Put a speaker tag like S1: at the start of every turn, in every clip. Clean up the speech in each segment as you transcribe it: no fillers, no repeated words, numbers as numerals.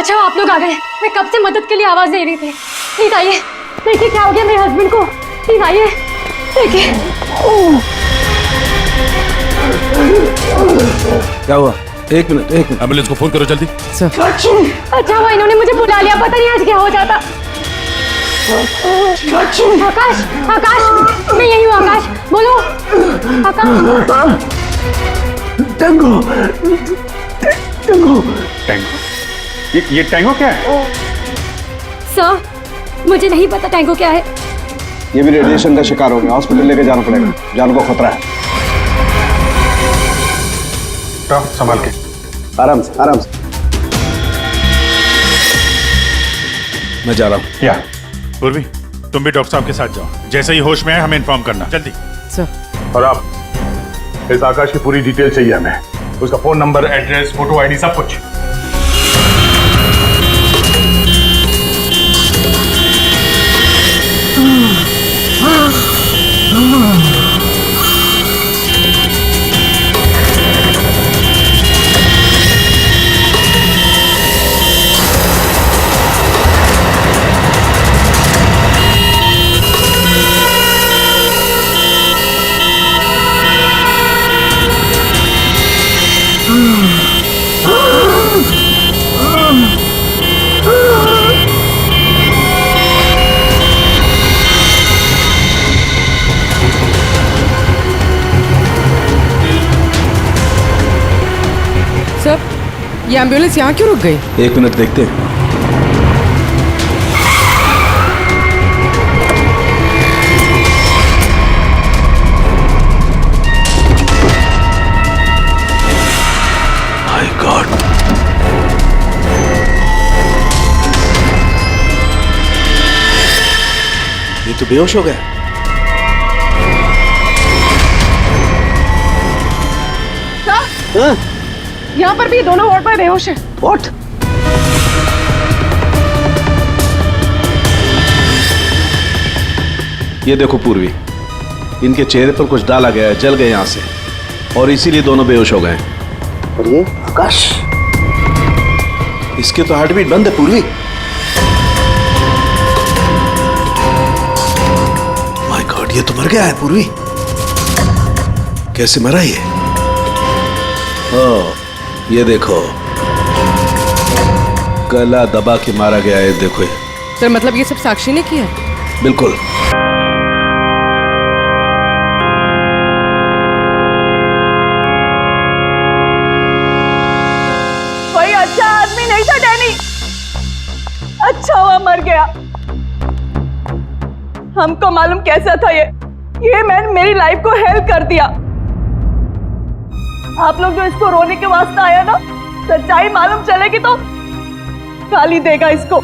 S1: अच्छा आप लोग आ गए। मैं कब से मदद के लिए आवाज दे रही थी। प्लीज आइए, देखिए क्या हो गया मेरे हस्बैंड को। प्लीज आइए, देखिए।
S2: क्या हुआ? एक मिनट
S3: एम्बुलेंस को फोन करो जल्दी।
S2: सर।
S1: अच्छा हुआ इन्होंने मुझे बुला लिया, पता नहीं आज क्या हो जाता। आकाश, आकाश, मैं यही हूँ। आकाश बोलो। आकाश।
S4: टैंगो।
S3: ये टैंगो क्या है?
S1: सर मुझे नहीं पता टैंगो क्या है।
S2: ये भी रेडिएशन का शिकार हो गया, हॉस्पिटल लेके जाना पड़ेगा, जान को खतरा है।
S3: संभाल के,
S2: आराम से आराम से। मैं जा रहा हूँ।
S3: या पूर्वी तुम भी डॉक्टर साहब के साथ जाओ, जैसे ही होश में आए हमें इन्फॉर्म करना जल्दी।
S2: सर।
S3: और आप इस आकाश की पूरी डिटेल चाहिए हमें, उसका phone number, address, photo, ID, सब कुछ।
S5: सर, ये एम्बुलेंस यहाँ क्यों रुक गई?
S2: एक मिनट देखते हैं। माय गॉड, ये तो बेहोश हो गया।
S5: यहाँ पर भी दोनों वार्ड पर बेहोश है।
S2: What? ये देखो पूर्वी, इनके चेहरे पर कुछ डाला गया है, जल गए यहां से, और इसीलिए दोनों बेहोश हो गए। और ये आकाश, इसके तो हार्ट बीट बंद है पूर्वी। माय गॉड, ये तो मर गया है पूर्वी। कैसे मरा ये? ओह, ये देखो, गला दबा के मारा गया है। देखो ये।
S5: सर मतलब ये सब साक्षी ने किया है?
S2: बिल्कुल।
S6: कोई अच्छा आदमी नहीं था डैनी, अच्छा हुआ मर गया। हमको मालूम कैसा था ये मैंने मेरी लाइफ को हेल्प कर दिया। आप लोग जो इसको रोने के वास्ते आया ना, सच्चाई मालूम चलेगी तो गाली देगा इसको।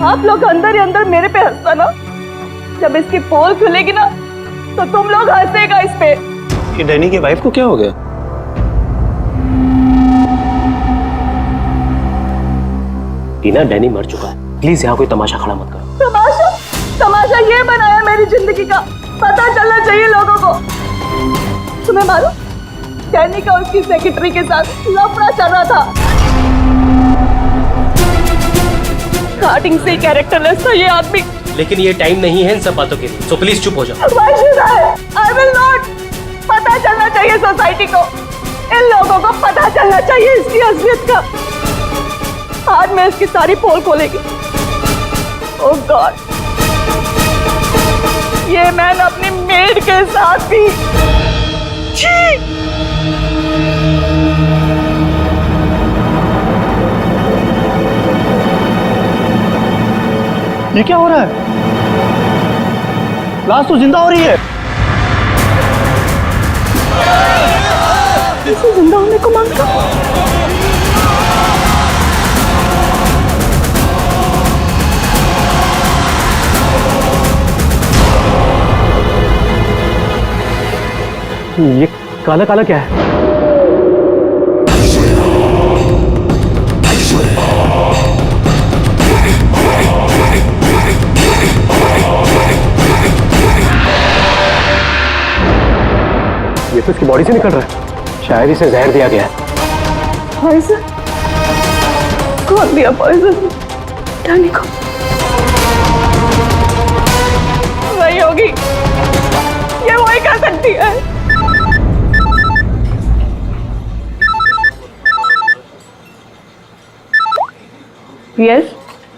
S6: आप लोग अंदर ही अंदर मेरे पे हंसता ना, जब इसकी पोल खुलेगी ना तो तुम लोग हंसेगा इस पे।
S2: ये डैनी की वाइफ को क्या हो गया?
S7: टीना, डैनी मर चुका है, प्लीज यहाँ कोई तमाशा खड़ा मत करो।
S6: तमाशा? तमाशा ये बनाया मेरी जिंदगी का, पता चलना चाहिए लोगों को। तुम्हें मालूम, डैनी का उसकी सेक्रेटरी के साथ लफड़ा चल रहा था। स्टार्टिंग से कैरेक्टरलेस था ये आदमी।
S7: लेकिन ये टाइम नहीं है इन सब बातों के लिए, सो प्लीज चुप हो जाओ।
S6: Why should I? I will not. पता चलना चाहिए सोसाइटी को, इन लोगों को पता चलना चाहिए इसकी असलियत का। आज मैं इसकी सारी पोल खोलेगी। ओह गॉड, ये मैंने अपनी मेड के साथ भी।
S4: ये क्या हो रहा है? लाश तो जिंदा हो रही है।
S6: इसे जिंदा होने को मांगता।
S7: ये काला काला क्या है? ये तो इसकी बॉडी से निकल रहा है। शायद इसे जहर दिया गया है।
S6: पॉइजन? कौन दिया पॉइजन डैनी को? वही होगी, ये वही कर सकती है। यस,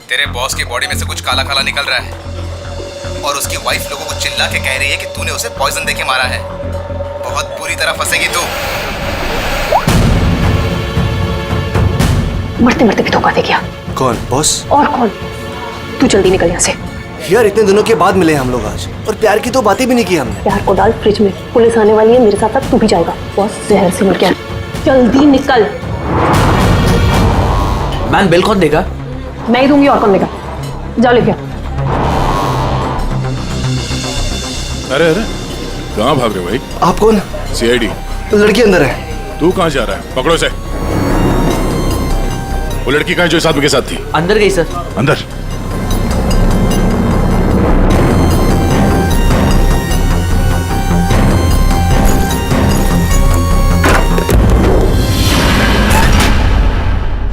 S8: तेरे बॉस की बॉडी में से कुछ काला काला निकल रहा है और उसकी वाइफ लोगों को चिल्ला के कह रही है कि तूने उसे पॉइजन देके मारा है। बहुत बुरी तरह फंसेगी तू।
S6: मरते मरते भी धोखा दे गया।
S9: कौन बॉस?
S6: और कौन? तू जल्दी निकल यहाँ से।
S9: यार इतने दिनों के बाद मिले हम लोग आज, और प्यार की तो बातें भी नहीं की हमने।
S6: प्यार को डाल फ्रिज में, पुलिस आने वाली है, मेरे साथ साथ तू भी जाएगा। बॉस जहर से मर गया, जल्दी निकल।
S9: मैम बिल कौन देगा?
S6: मैं ही दूंगी, और कौन देगा? जाओ लेके।
S3: अरे अरे कहाँ भाग रहे हो भाई?
S9: आप कौन?
S3: सीआईडी।
S9: लड़की अंदर है।
S3: तू कहाँ जा रहा है? पकड़ो से। वो लड़की कहाँ है जो इस आदमी के साथ थी?
S9: अंदर गई सर।
S3: अंदर।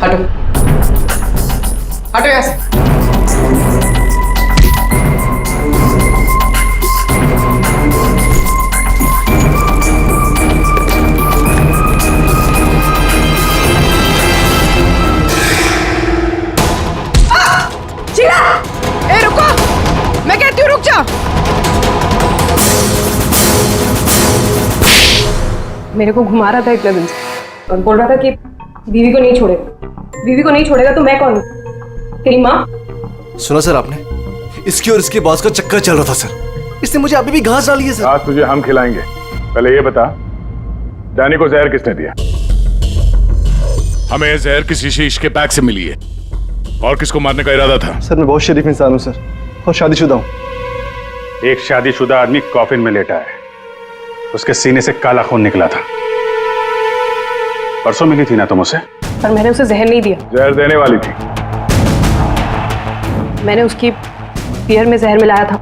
S5: हटो हटो यहाँ से। ए रुको, मैं कहती हूँ रुक जा।
S1: मेरे को घुमा रहा था इतने दिन से और बोल रहा था कि बीवी को नहीं छोड़ेगा। बीवी को नहीं छोड़ेगा तो मैं कौन हूँ? तेरी माँ?
S9: सुना सर आपने, इसकी और इसके बॉस का चक्कर चल रहा था सर। इसने मुझे अभी भी घास डाली है सर।
S3: आज तुझे हम खिलाएंगे। पहले ये बता, डैनी को जहर किसने दिया? हमें जहर किसी शीश के बैग से मिली है। और किसको मारने का इरादा था?
S4: सर मैं बहुत शरीफ इंसान हूँ सर, और शादीशुदा हूँ।
S3: एक शादीशुदा आदमी कॉफिन में लेटा है, उसके सीने से काला खून निकला था। परसों मिली थी ना तुम उसे?
S1: पर मैंने उसे जहर नहीं दिया।
S3: जहर देने वाली थी।
S1: मैंने उसकी बियर में जहर मिलाया था,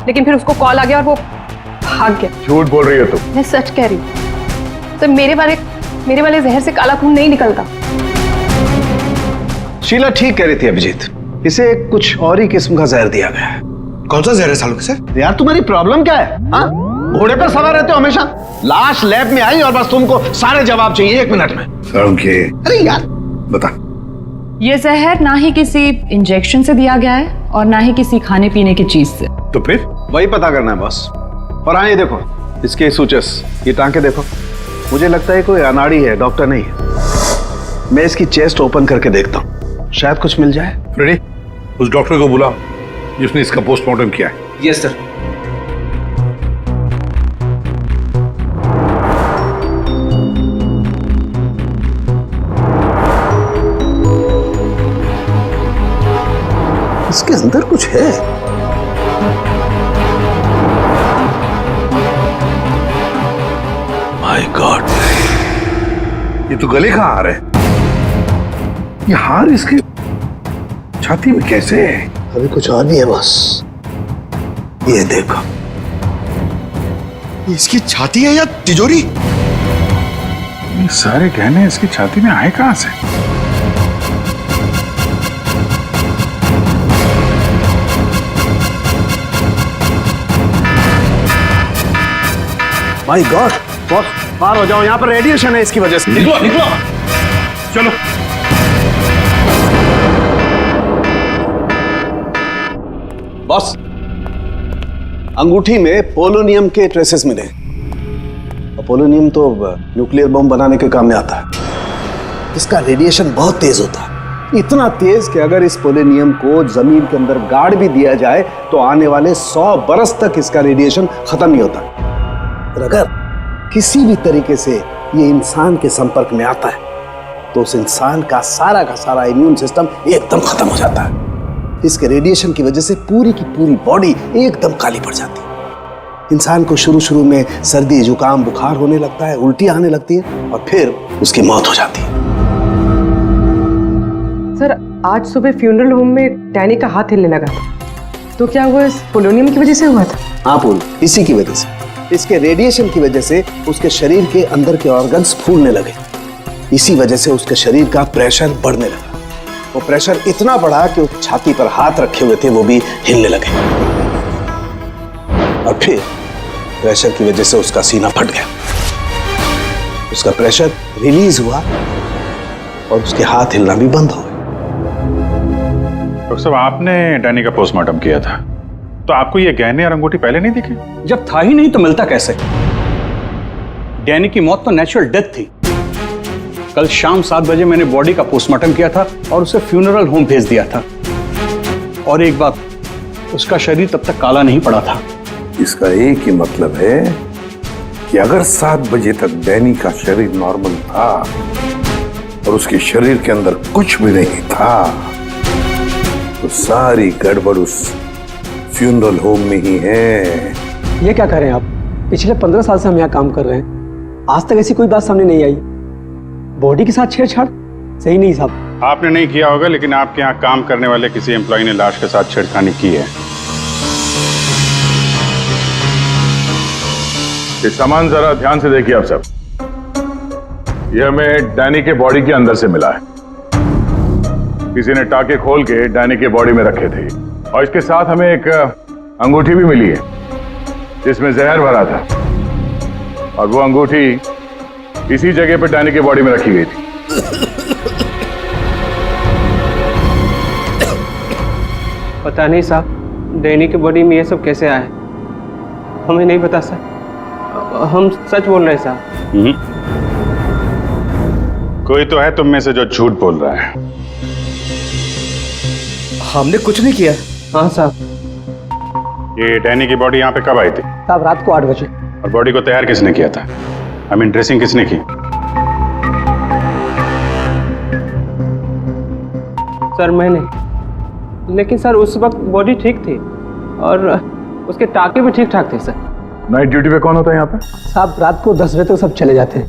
S1: लेकिन फिर उसको कॉल आ गया और वो भाग गया।
S3: झूठ बोल रही हो तुम।
S1: मैं सच कह रही हूँ। तो मेरे वाले जहर से काला खून नहीं निकलता।
S2: शीला ठीक कह रही थी अभिजीत, इसे कुछ और ही किस्म का जहर दिया गया है।
S9: कौन सा जहर है सालों के सर?
S2: यार तुम्हारी प्रॉब्लम क्या है? हाँ, घोड़े पर सवार रहते हो हमेशा। लाश लैब में आई और बस तुमको सारे जवाब चाहिए 1 मिनट में। अरे यार बता।
S10: ये जहर ना ही किसी इंजेक्शन से दिया गया है और ना ही किसी खाने पीने की चीज से।
S2: तो फिर वही पता करना है बॉस। और हाँ ये देखो, इसके सूचस, ये टांके देखो। मुझे लगता है कोई अनाड़ी है, डॉक्टर नहीं है। मैं इसकी चेस्ट ओपन करके देखता हूँ, शायद कुछ मिल जाए।
S3: रेडी? उस डॉक्टर को बुलाओ जिसने इसका पोस्टमार्टम किया है।
S9: Yes sir.
S2: इसके अंदर कुछ है। माय गॉड,
S3: ये तो गले का हार है। ये हार इसके छाती में कैसे है?
S2: अभी कुछ और भी है बॉस, ये देखो।
S9: इसकी छाती है या तिजोरी?
S3: ये सारे गहने इसकी छाती में आए कहां से?
S2: माय गॉड बॉस, पार हो जाओ, यहाँ पर रेडिएशन है इसकी वजह से।
S3: निकलो निकलो, चलो।
S2: बॉस, अंगूठी में पोलोनियम के ट्रेसेस मिले। और पोलोनियम तो न्यूक्लियर बम बनाने के काम में आता है। इसका रेडिएशन बहुत तेज होता है, इतना तेज कि अगर इस पोलोनियम को जमीन के अंदर गाड़ भी दिया जाए तो आने वाले 100 बरस तक इसका रेडिएशन खत्म नहीं होता। और अगर किसी भी तरीके से ये इंसान के संपर्क में आता है तो उस इंसान का सारा इम्यून सिस्टम एकदम खत्म हो जाता है। इसके रेडिएशन की वजह से पूरी की पूरी बॉडी एकदम काली पड़ जाती है। इंसान को शुरू में सर्दी, जुकाम, बुखार होने लगता है, उल्टी आने लगती है और फिर उसकी मौत हो जाती है।
S5: सर आज सुबह फ्यूनरल होम में डैनी का हाथ हिलने लगा, तो क्या वो इस पोलोनियम की वजह से हुआ था?
S2: हाँ पूल, इसी की वजह से, इसके रेडिएशन की वजह से उसके शरीर के अंदर के ऑर्गन्स फूलने लगे इसी वजह से उसके शरीर का प्रेशर बढ़ने लगा। वो प्रेशर इतना बढ़ा कि उस छाती पर हाथ रखे हुए थे वो भी हिलने लगे, और फिर प्रेशर की वजह से उसका सीना फट गया। उसका प्रेशर रिलीज हुआ और उसके हाथ हिलना भी बंद हो गए।
S11: डॉक्टर साहब, आपने डैनी का पोस्टमार्टम किया था, तो आपको ये गहने और अंगूठी पहले नहीं दिखे?
S12: जब था ही नहीं तो मिलता कैसे? डैनी की मौत तो नेचुरल डेथ थी। कल शाम 7 बजे मैंने बॉडी का पोस्टमार्टम किया था और उसे फ्यूनरल होम भेज दिया था। और एक बात, उसका शरीर तब तक काला नहीं पड़ा था।
S3: इसका एक ही मतलब है कि अगर 7 बजे तक डैनी का शरीर नॉर्मल था और उसके शरीर के अंदर कुछ भी नहीं था, तो सारी गड़बड़ उस फ्यूनरल होम में ही है।
S12: ये क्या कह रहे हैं आप? पिछले 15 साल से हम यहाँ काम कर रहे हैं, आज तक ऐसी कोई बात सामने नहीं आई। बॉडी के साथ छेड़छाड़ सही नहीं साहब।
S11: आपने नहीं किया होगा, लेकिन आपके यहाँ काम करने वाले किसी एम्प्लॉय ने लाश के साथ छेड़खानी की है।
S3: ये सामान जरा ध्यान से देखिए आप सब। ये हमें डैनी के बॉडी के अंदर से मिला है। किसी ने टाके खोल के डैनी के बॉडी में रखे थे, और इसके साथ हमें एक अंगूठी भी मिली है जिसमें जहर भरा था, और वो अंगूठी इसी जगह पे डैनी के बॉडी में रखी गई थी।
S12: पता नहीं साहब, डैनी की बॉडी में ये सब कैसे आया, हमें नहीं पता सर। हम सच बोल रहे हैं साहब।
S11: कोई तो है तुम में से जो झूठ बोल रहा है।
S9: हमने कुछ नहीं किया।
S12: हाँ साहब।
S11: ये डैनी की बॉडी यहाँ पे कब आई थी?
S12: साहब रात को 8 बजे।
S11: और बॉडी को तैयार किसने किया था? आई मीन ड्रेसिंग किसने की?
S12: सर मैंने। लेकिन सर उस वक्त बॉडी ठीक थी और उसके टाके भी ठीक ठाक थे सर।
S3: नाइट ड्यूटी पे कौन होता है यहाँ पे?
S12: साहब रात को 10 बजे तक सब चले जाते हैं।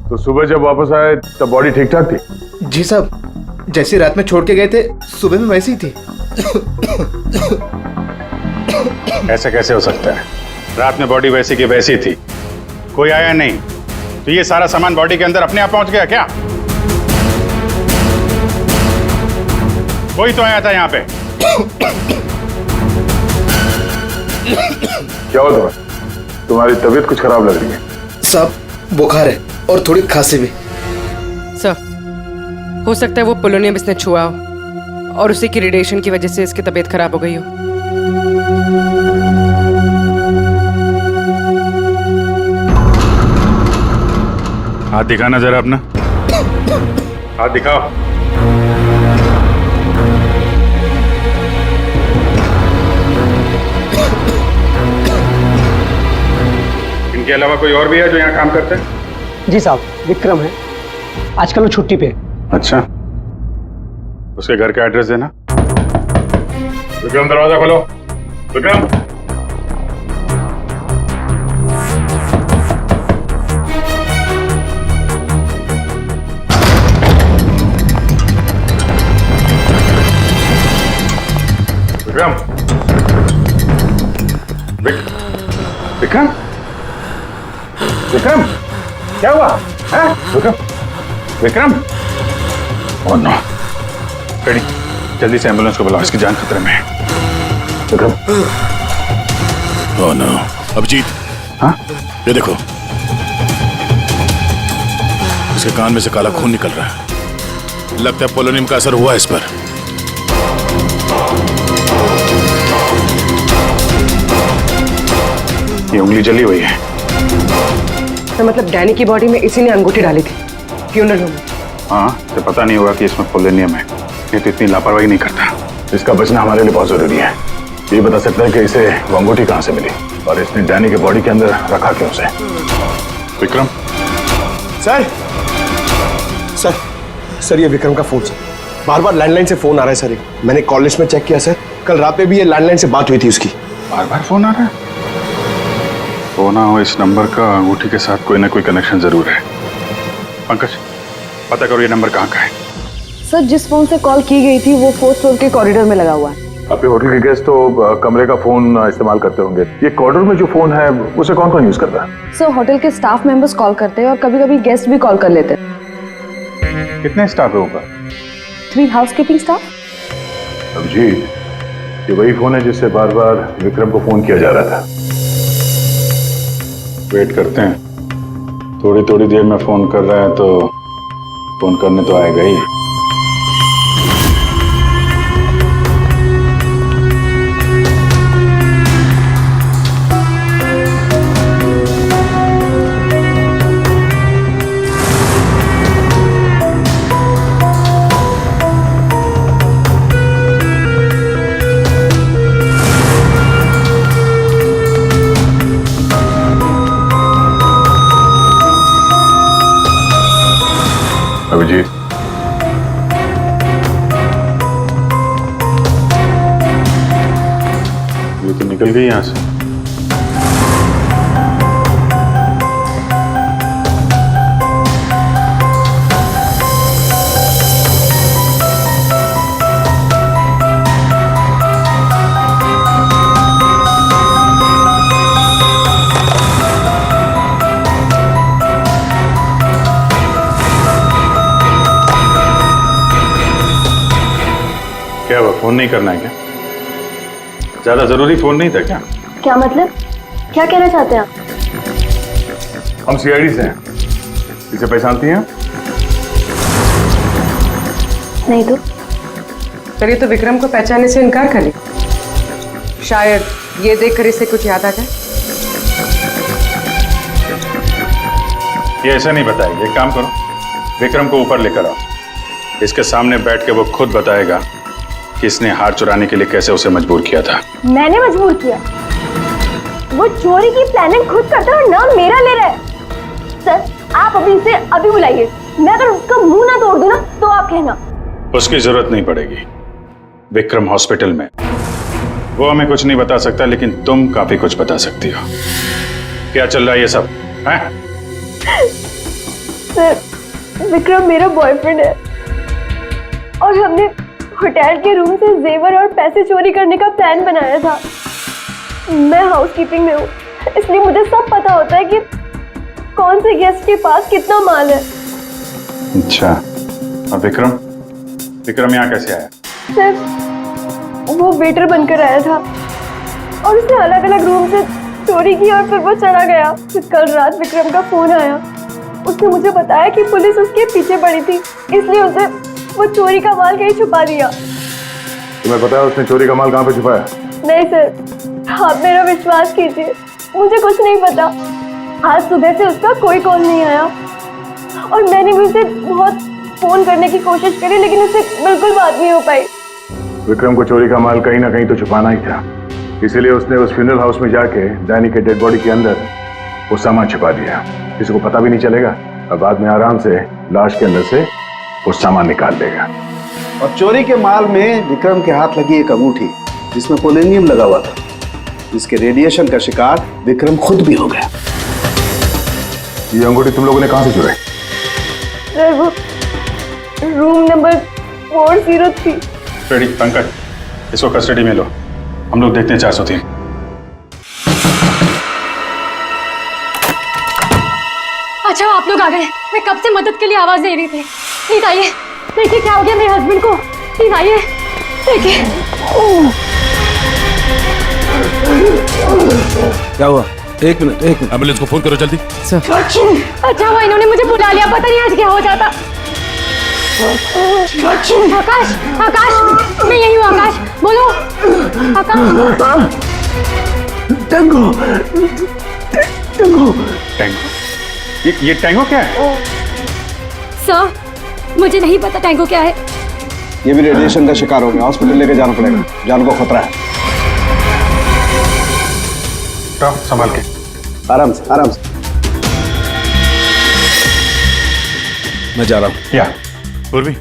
S3: तो सुबह जब वापस आए तब बॉडी ठीक ठाक थी?
S9: जी साहब, जैसे रात में छोड़ के गए थे सुबह में वैसी ही थी।
S11: ऐसे कैसे हो सकता है? रात में बॉडी वैसी की वैसी थी, कोई आया नहीं, तो ये सारा सामान बॉडी के अंदर अपने आप पहुंच गया क्या? कोई तो आया था यहाँ पे।
S3: क्या हुआ तुम्हें? तुम्हारी तबीयत कुछ खराब लग रही है।
S9: साहब बुखार है और थोड़ी खांसी भी।
S5: सर हो सकता है वो पोलोनियम इसने छुआ हो और उसी की रेडिएशन की वजह से इसकी तबीयत खराब हो गई हो।
S11: हाथ दिखाना जरा अपना, हाथ दिखाओ। इनके अलावा कोई और भी है जो यहाँ काम करते हैं?
S12: जी साहब, विक्रम है, आजकल वो छुट्टी पे।
S11: अच्छा, उसके घर का एड्रेस देना। विक्रम दरवाजा खोलो। विक्रम, विक्रम, विक्रम, विक्रम, क्या हुआ है? विक्रम, विक्रम, ओह नो, कड़ी, जल्दी से एम्बुलेंस को बुलाओ, इसकी जान खतरे में है। विक्रम,
S3: ओह नो, अभिजीत,
S11: हाँ?
S3: ये देखो, इसके कान में से काला खून निकल रहा है। लगता है पोलोनियम का असर हुआ इस पर।
S11: ये उंगली जली हुई है।
S5: तो मतलब डैनी की बॉडी में इसी ने अंगूठी डाली थी फ्यूनरल होम में।
S11: हाँ, तो पता नहीं होगा कि इसमें पोलोनियम है। ये तो इतनी लापरवाही नहीं करता। इसका बचना हमारे लिए बहुत जरूरी है। ये बता सकता है कि इसे वो अंगूठी कहाँ से मिली और इसने डैनी के बॉडी के अंदर रखा क्यों उसे? विक्रम,
S4: सर सर सर ये विक्रम का फोन सर, बार बार लैंडलाइन से फोन आ रहा है सर। मैंने कॉल लिस्ट में चेक किया सर, कल रात में भी ये लैंडलाइन से बात हुई थी उसकी।
S11: बार बार फोन आ रहा है। हो ना हो, इस नंबर का अंगूठी के साथ कोई ना कोई कनेक्शन जरूर है। पंकज, पता करो ये नंबर कहाँ का है।
S6: सर जिस फोन से कॉल की गई थी वो 4th फ्लोर के कॉरिडोर में लगा हुआ है।
S3: आपके होटल के गेस्ट तो कमरे का फोन इस्तेमाल करते होंगे। ये कॉरिडोर में जो फोन है उसे कौन कौन यूज करता है?
S6: सर होटल के स्टाफ मेंबर्स कॉल करते हैं और कभी कभी गेस्ट भी कॉल कर लेते हैं।
S11: कितने स्टाफ है ऊपर?
S10: 3 हाउसकीपिंग स्टाफ।
S3: अभिजीत, ये वही फोन है जिससे बार बार विक्रम को फोन किया जा रहा था।
S11: वेट करते हैं, थोड़ी थोड़ी देर में फोन कर रहा है तो फोन करने तो आएगा ही। अभिजीत, ये तो निकल गई यहां से। क्या हुआ, फोन नहीं करना है क्या? ज्यादा जरूरी फोन नहीं था क्या?
S6: क्या मतलब? क्या कहना चाहते हैं आप?
S3: हम सीआईडी से हैं। इसे पहचानती हैं?
S6: नहीं तो।
S5: पर ये तो विक्रम को पहचानने से इनकार कर रही। शायद ये देखकर इसे कुछ याद आ जाए।
S11: ये ऐसा नहीं बताएगी। एक काम करो, विक्रम को ऊपर लेकर आओ, इसके सामने बैठ के वो खुद बताएगा कि इसने हार चुराने के लिए कैसे उसे मजबूर किया था।
S6: मैंने मजबूर किया? वो चोरी की प्लानिंग खुद करता है और नाम मेरा ले रहा है। सर, आप अभी इसे अभी बुलाइए। मैं अगर उसका मुंह ना तोड़ दूं ना तो आप कहना।
S11: उसकी जरूरत नहीं पड़ेगी। विक्रम हॉस्पिटल में, वो हमें कुछ नहीं बता सकता, लेकिन तुम काफी कुछ बता सकती हो। क्या चल रहा है ये सब है?
S6: सर, विक्रम मेरा बॉयफ्रेंड है और हमने होटल के रूम से जेवर और पैसे चोरी करने का प्लान बनाया था। मैं हाउसकीपिंग में हूँ, इसलिए मुझे सब पता होता है कि कौन से गेस्ट के पास कितना माल है।
S11: अच्छा, और विक्रम? विक्रम यहाँ कैसे आया?
S6: सर, वो वेटर बनकर आया था और उसने अलग अलग रूम से चोरी की और फिर वो चला गया। फिर कल रात विक्रम का फोन आया। उसने मुझे बताया कि पुलिस उसके पीछे पड़ी थी, इसलिए उसे वो चोरी का माल कहीं छुपा दिया।
S3: तुम्हें पता है उसने चोरी का माल कहाँ पे छुपाया?
S6: नहीं सर, आप मेरा विश्वास कीजिए, मुझे कुछ नहीं पता। आज सुबह से उसका कोई कॉल नहीं आया और मैंने भी उसे बहुत फोन करने की कोशिश करी, लेकिन उससे बिल्कुल बात नहीं हो पाई।
S3: विक्रम को चोरी का माल कहीं ना कहीं तो छुपाना ही था, इसीलिए उसने उस फ्यूनरल हाउस में जाके डैनी के डेड बॉडी के अंदर वो सामान छिपा दिया। किसी को पता भी नहीं चलेगा और बाद में आराम से लाश के अंदर से वो सामान निकाल लेगा।
S2: और चोरी के माल में विक्रम के हाथ लगी एक अंगूठी जिसमें पोलोनियम लगा हुआ था, जिसके रेडिएशन का शिकार विक्रम खुद भी हो गया।
S3: ये अंगूठी तुम लोगों ने कहां से चुराई?
S6: सर, वो रूम नंबर 403।
S11: रेडी, पंकज इसको कस्टडी में लो, हम लोग देखते हैं 403।
S6: अच्छा, आप लोग आ गए। मैं कब से मदद के लिए आवाज दे रही थी। प्लीज आइए, देखिए क्या हो गया मेरे हस्बैंड को। प्लीज आइए, देखिए।
S2: क्या हुआ? एक मिनट।
S11: एम्बुलेंस को फोन करो जल्दी।
S6: अच्छा हुआ इन्होंने मुझे बुला लिया, पता नहीं आज क्या हो जाता। आकाश, आकाश, मैं यही हूँ। आकाश, बोलो। आकाश।
S2: टैंगो।
S11: टैंगो? ये टैंगो क्या है?
S6: सर, मुझे नहीं पता टैंगो क्या है।
S2: ये भी रेडिएशन का शिकार हो गया, हॉस्पिटल लेके जाना पड़ेगा, जान को खतरा है।
S11: संभाल के,
S2: आराम से, आराम से। मैं जा रहा हूँ।
S11: या
S13: पूर्वी,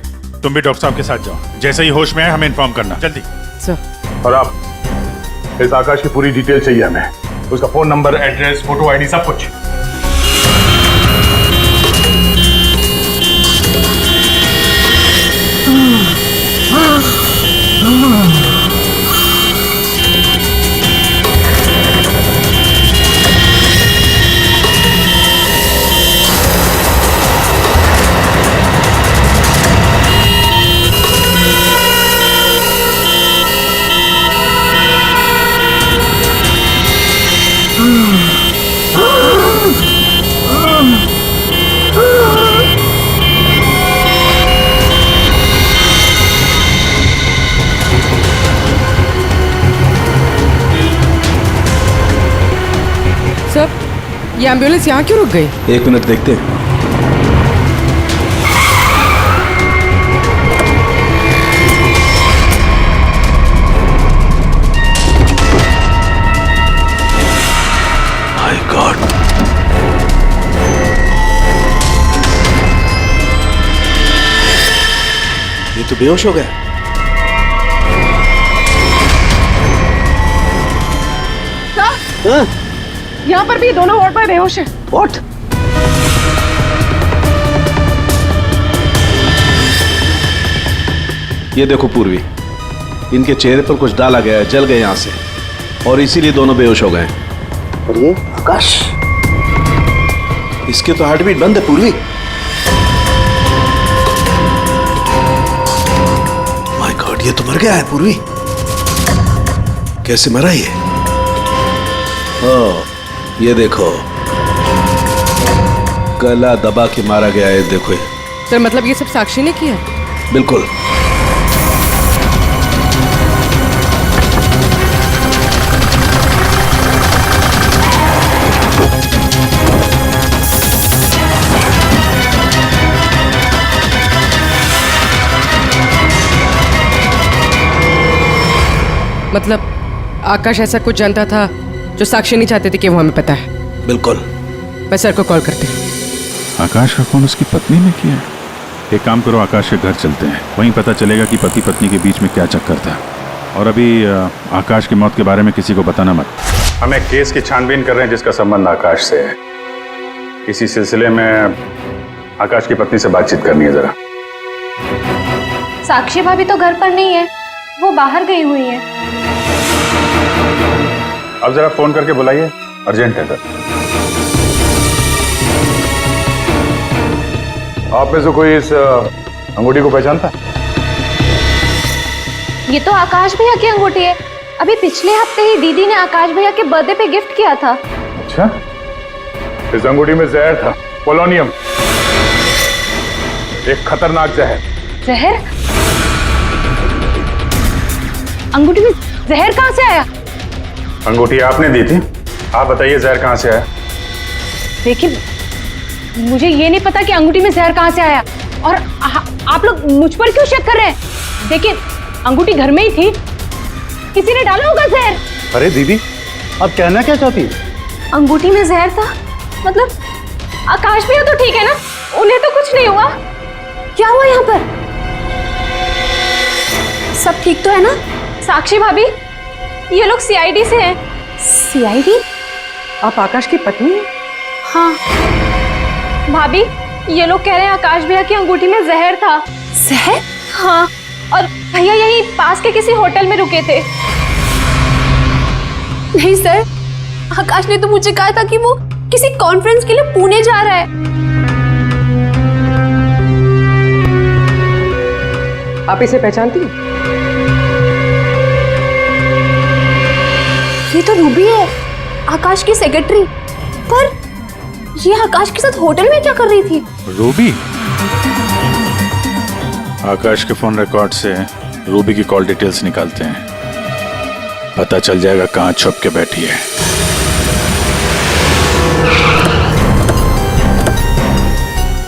S13: तुम भी डॉक्टर साहब के साथ जाओ। जैसे ही होश में आए हमें इन्फॉर्म करना, जल्दी।
S5: सर।
S3: और आप इस आकाश की पूरी डिटेल चाहिए हमें, उसका phone number, address, photo, ID, सब कुछ।
S5: ये एम्बुलेंस यहाँ क्यों रुक गई?
S2: 1 मिनट देखते हैं। माय गॉड, ये तो बेहोश हो गया। हाँ?
S1: यहाँ पर भी दोनों वार्ड बॉय बेहोश है।
S2: What? ये देखो पूर्वी, इनके चेहरे पर कुछ डाला गया है, जल गए यहां से, और इसीलिए दोनों बेहोश हो गए। और ये आकाश, इसके तो हार्ट बीट बंद है पूर्वी। माय गॉड, ये तो मर गया है पूर्वी। कैसे मरा ये? ओह, ये देखो, गला दबा के मारा गया है। देखो ये।
S5: सर मतलब ये सब साक्षी ने किया?
S2: बिल्कुल।
S5: मतलब आकाश ऐसा कुछ जानता था जो साक्षी नहीं चाहते थे कि वो हमें पता है?
S2: बिल्कुल।
S5: मैं सर को कॉल करती हूँ।
S13: आकाश का फोन उसकी पत्नी ने किया। एक काम करो, आकाश के घर चलते हैं, वहीं पता चलेगा कि पति पत्नी के बीच में क्या चक्कर था। और अभी आकाश की मौत के बारे में किसी को बताना मत।
S11: हम एक केस की छानबीन कर रहे हैं जिसका संबंध आकाश से है। इसी सिलसिले में आकाश की पत्नी से बातचीत करनी है जरा।
S6: साक्षी भाभी तो घर पर नहीं है, वो बाहर गई हुई है।
S11: अब जरा फोन करके बुलाइए, अर्जेंट है सर। आप में से कोई इस अंगूठी को पहचानता?
S6: ये तो आकाश भैया की अंगूठी है। अभी पिछले हफ्ते ही दीदी ने आकाश भैया के बर्थडे पे गिफ्ट किया था।
S11: अच्छा, इस अंगूठी में जहर था, पोलोनियम, एक खतरनाक जहर।
S6: जहर? अंगूठी में जहर कहाँ से आया?
S11: अंगूठी आपने दी थी, आप बताइए जहर कहाँ से आया?
S6: देखिए, मुझे ये नहीं पता कि अंगूठी में जहर कहाँ से आया, और आप लोग मुझ पर क्यों शक कर रहे हैं? देखिए, अंगूठी घर में ही थी, किसी ने डाला होगा जहर।
S12: अरे दीदी, अब कहना क्या चाहती है?
S6: अंगूठी में जहर था मतलब आकाश भैया तो ठीक है ना, उन्हें तो कुछ नहीं हुआ? क्या हुआ यहाँ पर? सब ठीक तो है ना? साक्षी भाभी, ये लोग सीआईडी से हैं। सीआईडी?
S1: आप आकाश की पत्नी हैं?
S6: हाँ भाभी, ये लोग कह रहे हैं आकाश भैया की अंगूठी में जहर था। जहर? हाँ, और भैया यही पास के किसी होटल में रुके थे। नहीं सर, आकाश ने तो मुझे कहा था कि वो किसी कॉन्फ्रेंस के लिए पुणे जा रहा है।
S1: आप इसे पहचानती हैं?
S6: ये तो रूबी है, आकाश की सेक्रेटरी। पर ये आकाश के साथ होटल में क्या कर रही थी?
S13: रूबी? आकाश के फोन रिकॉर्ड से रूबी की कॉल डिटेल्स निकालते हैं, पता चल जाएगा कहां छुप के बैठी है।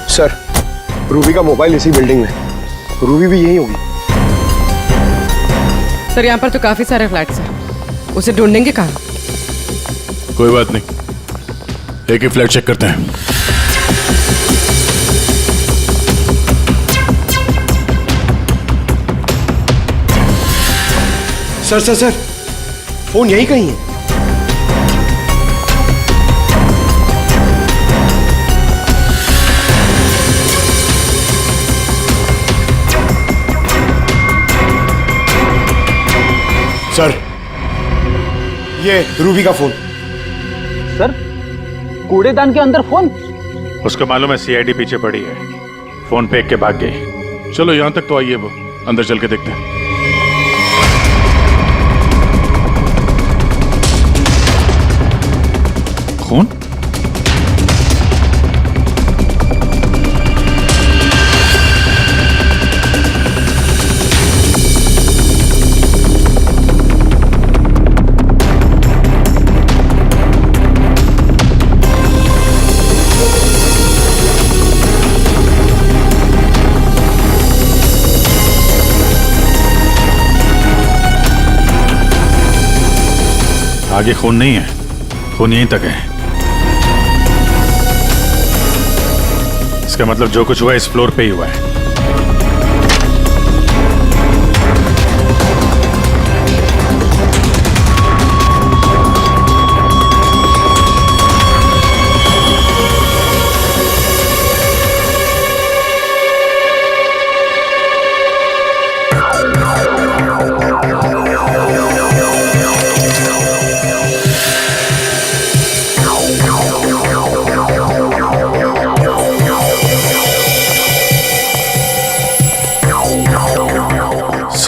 S4: सर, रूबी का मोबाइल इसी बिल्डिंग में, रूबी भी यही होगी।
S5: सर यहाँ पर तो काफी सारे फ्लैट्स हैं, उसे ढूंढेंगे कहाँ?
S13: कोई बात नहीं, एक ही फ्लैट चेक करते हैं।
S4: सर सर सर, फोन यही कहीं है। सर, ये रूबी का फोन।
S12: सर, कूड़ेदान के अंदर फोन?
S13: उसको मालूम है सीआईडी पीछे पड़ी है, फोन फेंक के भाग गई। चलो यहां तक तो आइए, वो अंदर चल के देखते हैं। खून? आगे खून नहीं है, खून यहीं तक है। इसका मतलब जो कुछ हुआ इस फ्लोर पे ही हुआ है।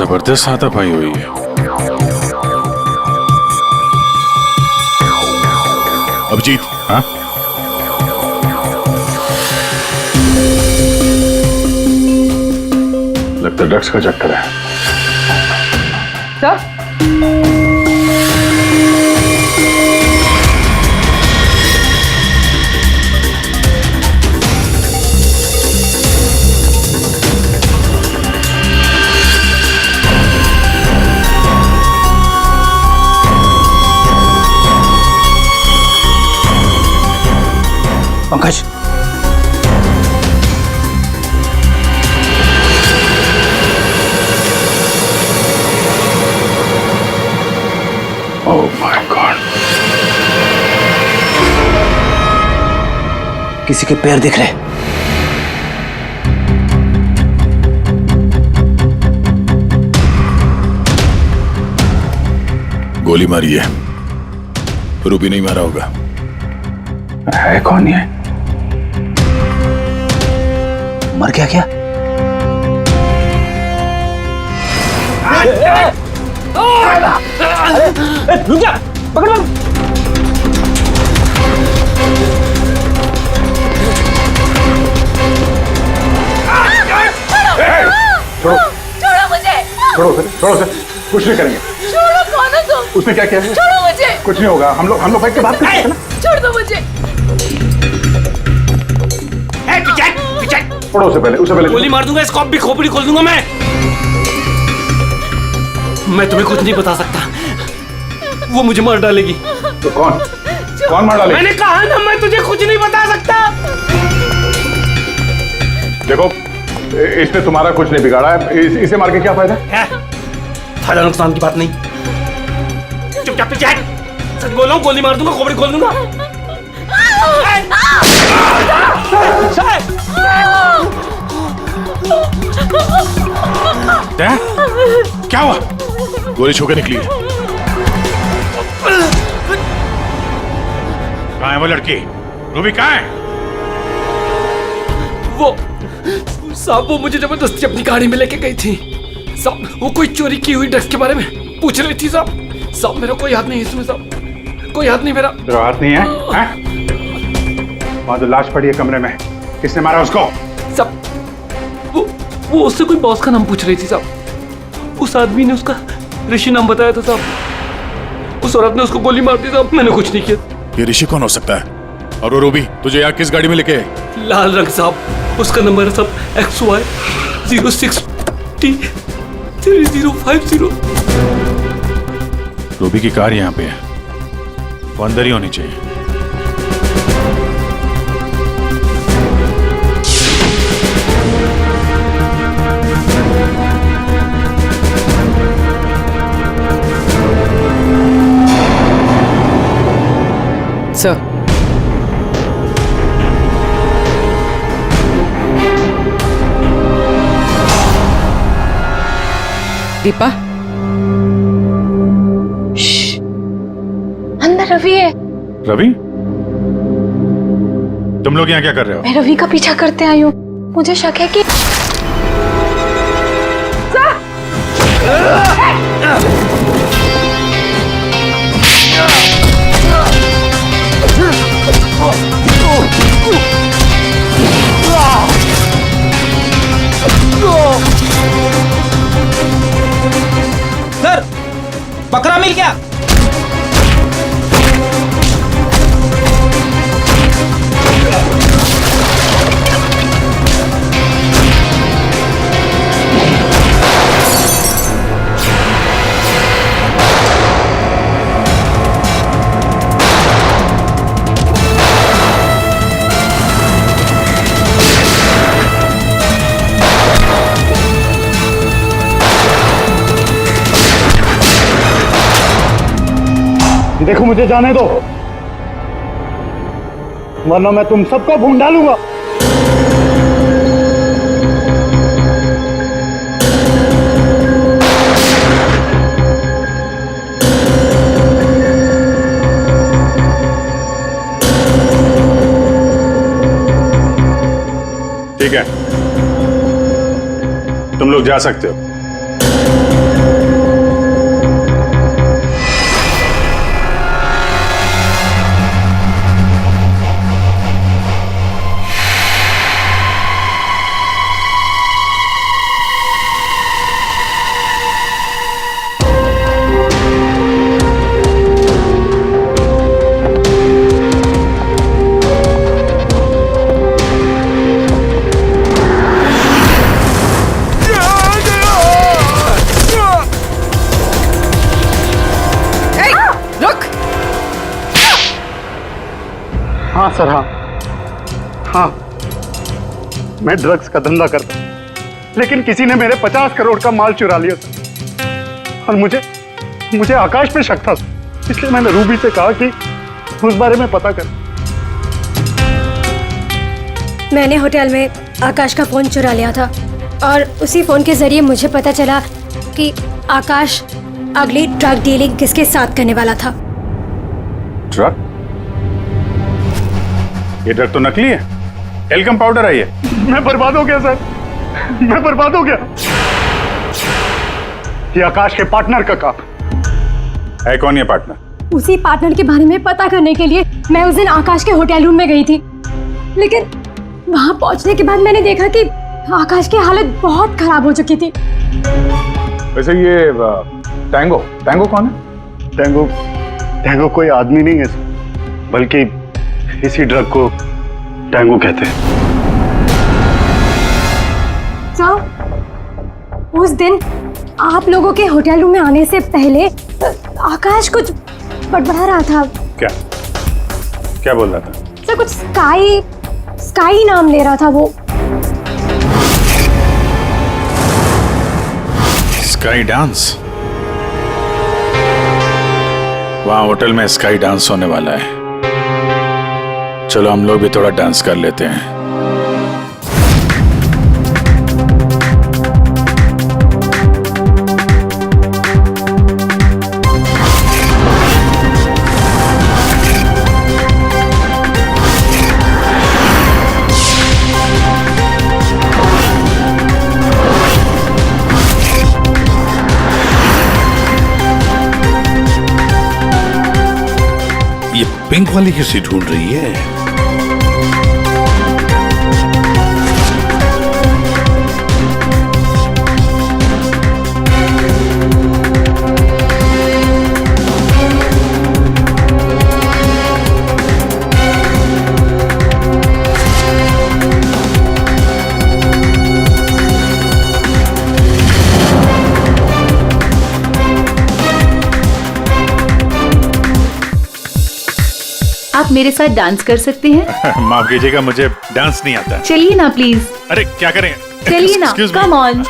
S13: जबरदस्त हाथापाई हुई है।
S3: अभिजीत,
S13: हाँ?
S3: लगता है ड्रग्स का चक्कर है।
S1: Sir,
S12: Pankaj,
S3: oh my God,
S7: किसी के पैर दिख रहे।
S3: गोली मारी है। रूबी नहीं मारा होगा।
S11: है कौन ये?
S7: मर गया क्या? रुक जा, पकड़ पकड़।
S6: छोड़ो मुझे।
S3: छोड़ो सर, कुछ नहीं करेंगे।
S6: छोड़ो, कौन हो तुम?
S3: उसने क्या किया है?
S6: छोड़ो मुझे।
S3: कुछ नहीं होगा। हम लोग बैठ के बात करते हैं ना।
S6: छोड़ दो मुझे।
S3: छोड़ो उसे पहले
S7: गोली मार दूंगा, स्कॉप भी खोपड़ी खोल दूंगा मैं तुम्हें कुछ नहीं बता सकता। वो मुझे मार डालेगी।
S3: तो कौन मार डालेगा?
S7: मैंने कहा ना, मैं तुझे कुछ नहीं बता सकता।
S3: देखो, इसने तुम्हारा कुछ नहीं बिगाड़ा है। इसे मार के क्या फायदा?
S7: फायदा नुकसान की बात नहीं। चुपचाप पीछे हट। सच बोल रहा हूँ, गोली मार दूंगा, खोपड़ी खोल दूंगा।
S3: क्या हुआ? गोली छू के निकली है। कहाँ है वो लड़की? रूबी कहाँ है?
S7: वो मुझे जबरदस्ती अपनी गाड़ी में लेके गई थी। साहब, वो कोई चोरी की हुई ड्रग्स के बारे में पूछ रही थी। साहब मेरा कोई हाथ नहीं है इसमें। साहब कोई हाथ नहीं मेरा।
S3: तेरा हाथ नहीं है? वहां तो लाश पड़ी है कमरे में। किसने मारा उसको?
S7: साहब वो उससे कोई बॉस का नाम पूछ रही थी। साहब उस आदमी ने उसका ऋषि नाम बताया था। साहब उस औरत ने उसको गोली मार दी। साहब मैंने कुछ नहीं किया।
S3: ये ऋषि कौन हो सकता है? और वो रूबी तुझे यहाँ किस गाड़ी में लेके?
S7: लाल रंग। साहब उसका नंबर है साहब XY 06T 3050।
S13: रूबी की कार यहाँ पे है, वो अंदर ही होनी चाहिए।
S5: सर, दीपा,
S6: अंदर रवि है।
S13: रवि, तुम लोग यहाँ क्या कर रहे हो?
S6: मैं रवि का पीछा करते आई हूँ। मुझे शक है कि
S7: सर, बकरा मिल गया।
S11: देखो मुझे जाने दो, वरना मैं तुम सबको भून डालूंगा।
S3: ठीक है, तुम लोग जा सकते हो।
S11: हाँ सर, हाँ, मैं ड्रग्स का धंधा करता हूं, लेकिन किसी ने मेरे 50 करोड़ का माल चुरा लिया सर। और मुझे आकाश पे शक था, इसलिए मैंने रूबी से कहा कि उस बारे में पता कर।
S14: मैंने होटल में आकाश का फोन चुरा लिया था और उसी फोन के जरिए मुझे पता चला कि आकाश अगली ड्रग डीलिंग किसके साथ करने वाला था।
S3: ड्रग? ये ड्रग तो नकली है, टेल्कम पाउडर है ये।
S11: मैं बर्बाद हो गया सर, मैं बर्बाद हो गया। ये आकाश के पार्टनर का काम
S3: है। कौन ये पार्टनर?
S14: उसी पार्टनर के बारे में पता करने के लिए मैं उस दिन आकाश के होटल रूम में गई थी, लेकिन वहां पहुंचने के बाद मैंने देखा कि आकाश की हालत बहुत खराब हो चुकी थी।
S3: वैसे ये टैंगो कौन है?
S11: टैंगो कोई आदमी नहीं है सर, बल्कि इसी ड्रग को टैंगो कहते हैं।
S14: सर, उस दिन आप लोगों के होटल रूम में आने से पहले आकाश कुछ बड़बड़ा रहा था।
S3: क्या बोल रहा था?
S14: सर, कुछ स्काई नाम ले रहा था वो।
S13: Sky dance? वहां होटल में स्काई डांस होने वाला है। चलो हम लोग भी थोड़ा डांस कर लेते हैं।
S15: ये पिंक वाली किसी ढूंढ रही है?
S10: आप मेरे साथ डांस कर सकते हैं?
S13: माफ कीजिएगा, मुझे डांस नहीं आता।
S10: चलिए ना प्लीज।
S13: अरे क्या करें?
S10: चलिए ना, कम ऑन।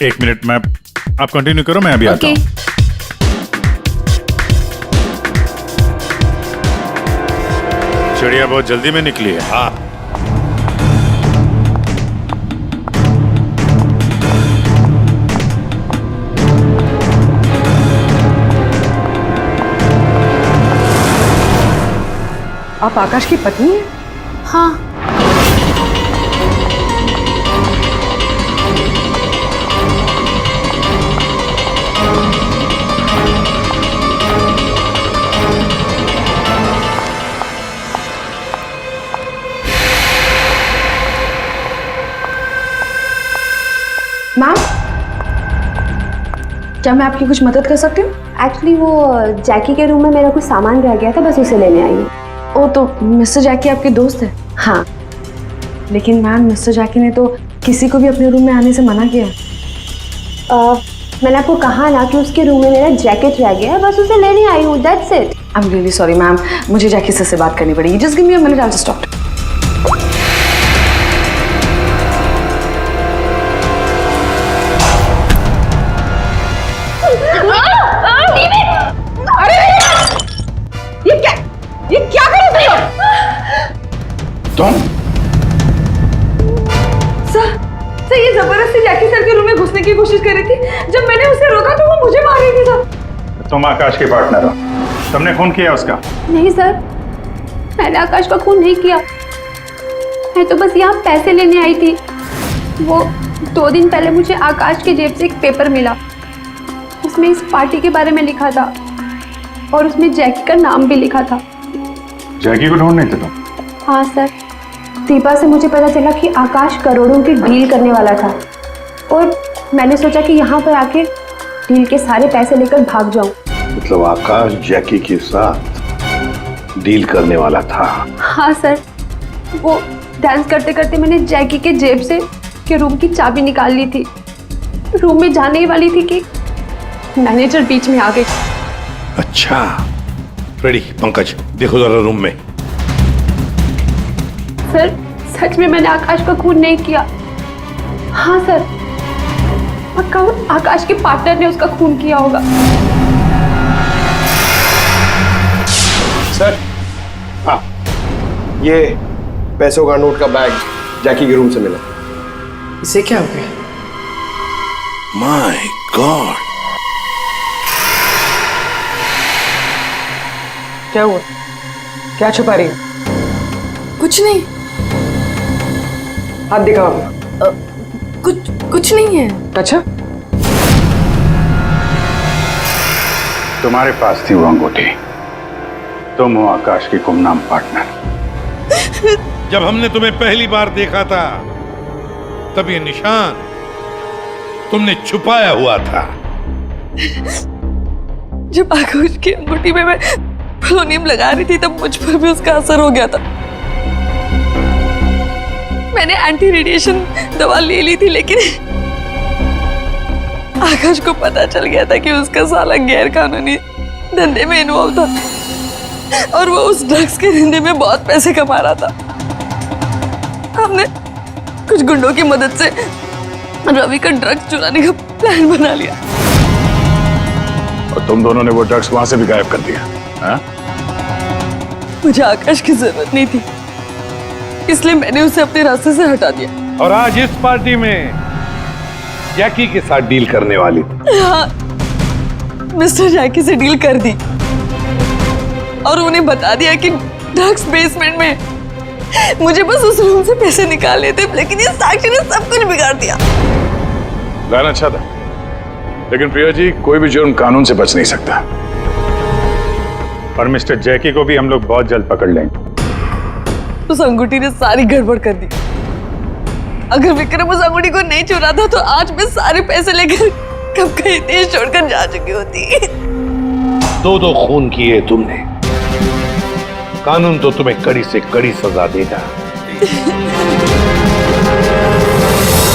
S13: एक मिनट, मैं आप कंटिन्यू करो, मैं अभी आता हूँ। चिड़िया बहुत जल्दी में निकली है। हाँ,
S1: आप आकाश की पत्नी हैं?
S14: हाँ।
S10: क्या मैं आपकी कुछ मदद कर सकती हूँ?
S16: एक्चुअली वो जैकी के रूम में मेरा कुछ सामान रह गया था, बस उसे लेने आई हूँ।
S10: ओ, तो मिस्टर जैकी आपके दोस्त है?
S16: हाँ।
S10: लेकिन मैम, मिस्टर जैकी ने तो किसी को भी अपने रूम में आने से मना किया है।
S16: मैंने आपको कहा ना कि उसके रूम में मेरा जैकेट रह गया है, बस उसे लेने आई हूँ, that's it.
S10: I am really sorry ma'am, मुझे जैकी से बात करनी पड़ेगी। Just give me a minute, I will just talk.
S6: ये क्या कर रहे हो
S11: तुम?
S1: सर ये जबरदस्ती जैकी सर के रूम में घुसने की कोशिश कर रही थी। जब मैंने उसे रोका तो वो मुझे मार रही थी सर।
S11: तुम आकाश के पार्टनर हो, तुमने खून किया उसका?
S16: नहीं सर, मैंने आकाश का खून नहीं किया। मैं तो बस यहाँ पैसे लेने आई थी। वो 2 दिन पहले मुझे आकाश के जेब से एक पेपर मिला, उसमें इस पार्टी के बारे में लिखा था और उसमें जैकी का नाम भी लिखा था।
S11: जैकी को ढूंढ नहीं थे तुम?
S16: हाँ सर, दीपा से मुझे पता चला कि आकाश करोड़ों की डील करने वाला था और मैंने सोचा कि यहाँ पर आके डील के सारे पैसे लेकर भाग जाऊं।
S15: मतलब आकाश जैकी के साथ डील करने वाला था?
S16: हाँ सर, वो डांस करते करते मैंने जैकी के जेब से के रूम की चाबी निकाल ली थी। रूम में जाने ही वाली थी कि मैनेजर बीच में आ गई।
S15: अच्छा, रेडी पंकज, देखो जरा रूम में।
S16: सर सच में मैंने आकाश का खून नहीं किया। हाँ सर, पक्का आकाश के पार्टनर ने उसका खून किया होगा।
S4: सर, हाँ, ये पैसों का नोट का बैग जैकी के रूम से मिला।
S5: इसे क्या हो गया?
S15: माय गॉड,
S5: क्या हुआ? क्या छुपा रही हो?
S10: कुछ नहीं।
S5: हाथ दिखाओ अपना।
S10: कुछ नहीं है।
S5: अच्छा,
S11: तुम्हारे पास थी वो अंगूठी, तुम हो आकाश की गुमनाम पार्टनर।
S15: जब हमने तुम्हें पहली बार देखा था तब ये निशान तुमने छुपाया हुआ था।
S6: जब आकाश की अंगूठी में मैं पोलोनियम लगा रही थी तब मुझ पर भी उसका असर हो गया था। मैंने एंटी रेडिएशन दवा ले ली थी, लेकिन आकाश को पता चल गया था कि उसका साला गैर कानूनी धंधे में इन्वॉल्व था और वो उस ड्रग्स के धंधे में बहुत पैसे कमा रहा था। हमने कुछ गुंडों की मदद से रवि का ड्रग्स चुराने का प्लान बना लिया
S3: और तुम दोनों ने वो ड्रग्स वहां से भी गायब कर दिया। हाँ?
S6: मुझे आकाश की जरूरत नहीं थी, इसलिए मैंने उसे अपने रास्ते से हटा दिया।
S15: और आज इस पार्टी में जैकी के साथ डील करने वाली थी।
S6: हाँ, मिस्टर जैकी से डील कर दी और उन्हें बता दिया कि ड्रग्स बेसमेंट में। मुझे बस उस रूम से पैसे निकालने थे, लेकिन ये साक्षी ने सब कुछ बिगाड़ दिया।
S3: प्लान अच्छा था, लेकिन प्रिया जी, कोई भी जुर्म कानून से बच नहीं सकता।
S11: और मिस्टर जैकी को भी हम लोग बहुत जल्द पकड़ लेंगे।
S6: उस अंगूठी ने सारी गड़बड़ कर दी। अगर विक्रम उस अंगूठी को नहीं चुरा था तो आज मैं सारे पैसे लेकर कब कहीं देश छोड़कर जा चुकी होती।
S15: 2 खून किए तुमने, कानून तो तुम्हें कड़ी से कड़ी सजा देगा।